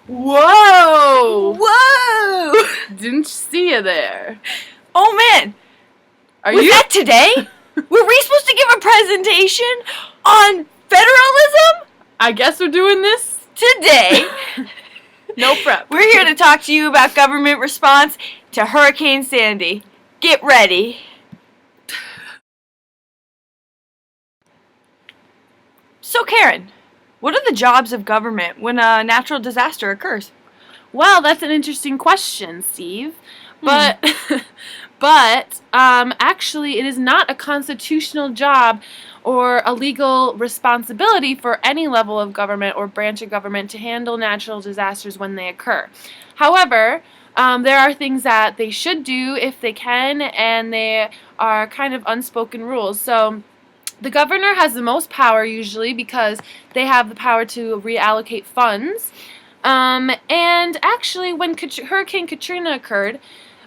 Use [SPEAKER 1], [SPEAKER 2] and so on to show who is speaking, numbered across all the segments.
[SPEAKER 1] Whoa!
[SPEAKER 2] Whoa!
[SPEAKER 1] Didn't see you there.
[SPEAKER 2] Oh man! Was that today? Were we supposed to give a presentation on federalism?
[SPEAKER 1] I guess we're doing this
[SPEAKER 2] today.
[SPEAKER 1] No prep.
[SPEAKER 2] We're here to talk to you about government response to Hurricane Sandy. Get ready. So Karen, what are the jobs of government when a natural disaster occurs?
[SPEAKER 1] Well, that's an interesting question, Steve. But actually, it is not a constitutional job or a legal responsibility for any level of government or branch of government to handle natural disasters when they occur. However, there are things that they should do if they can, and they are kind of unspoken rules. So the governor has the most power usually because they have the power to reallocate funds. And actually, when Hurricane Katrina occurred,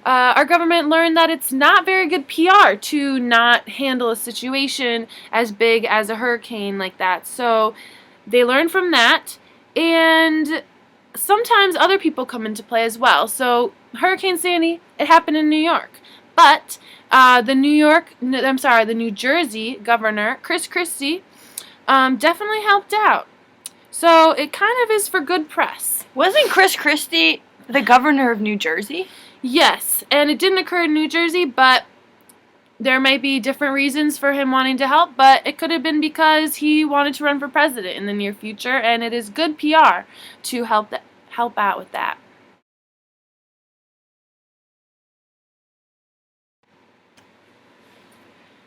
[SPEAKER 1] our government learned that it's not very good PR to not handle a situation as big as a hurricane like that. So they learned from that, and sometimes other people come into play as well. So Hurricane Sandy, it happened in New York, but the New Jersey governor, Chris Christie, definitely helped out. So it kind of is for good press.
[SPEAKER 2] Wasn't Chris Christie the governor of New Jersey?
[SPEAKER 1] Yes, and it didn't occur in New Jersey, but there might be different reasons for him wanting to help, but it could have been because he wanted to run for president in the near future, and it is good PR to help out with that.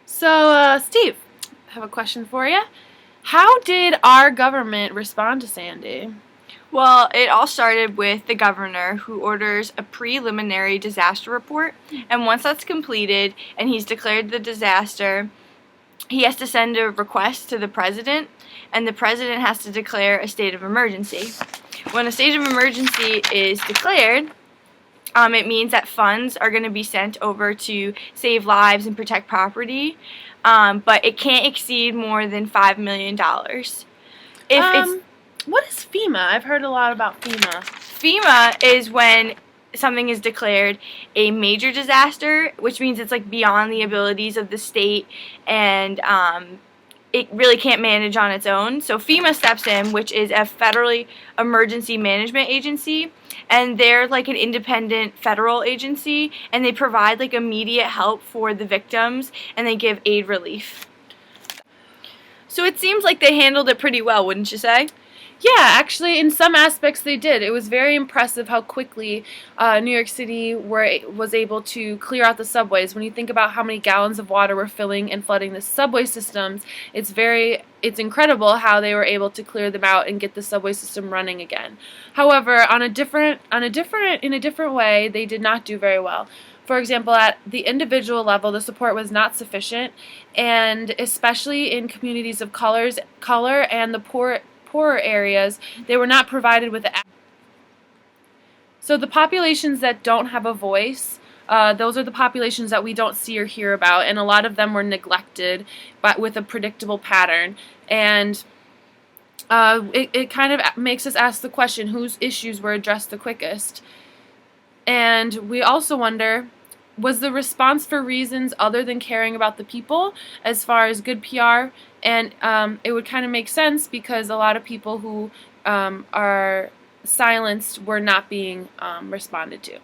[SPEAKER 1] So, Steve, I have a question for you. How did our government respond to Sandy?
[SPEAKER 2] Well, it all started with the governor who orders a preliminary disaster report, and once that's completed and he's declared the disaster, he has to send a request to the president, and the president has to declare a state of emergency. When a state of emergency is declared, it means that funds are going to be sent over to save lives and protect property, but it can't exceed more than $5 million.
[SPEAKER 1] What is FEMA? I've heard a lot about FEMA.
[SPEAKER 2] FEMA is when something is declared a major disaster, which means it's like beyond the abilities of the state, and it really can't manage on its own. So FEMA steps in, which is a federally emergency management agency, and they're like an independent federal agency, and they provide like immediate help for the victims, and they give aid relief. So it seems like they handled it pretty well, wouldn't you say?
[SPEAKER 1] Yeah, actually, in some aspects they did. It was very impressive how quickly New York City was able to clear out the subways. When you think about how many gallons of water were filling and flooding the subway systems, it's incredible how they were able to clear them out and get the subway system running again. However, in a different way, they did not do very well. For example, at the individual level, the support was not sufficient, and especially in communities of color and the poorer areas, they were not provided with so the populations that don't have a voice, those are the populations that we don't see or hear about, and a lot of them were neglected, but with a predictable pattern. And it kind of makes us ask the question, whose issues were addressed the quickest? And we also wonder, was the response for reasons other than caring about the people as far as good PR? And it would kind of make sense because a lot of people who are silenced were not being responded to.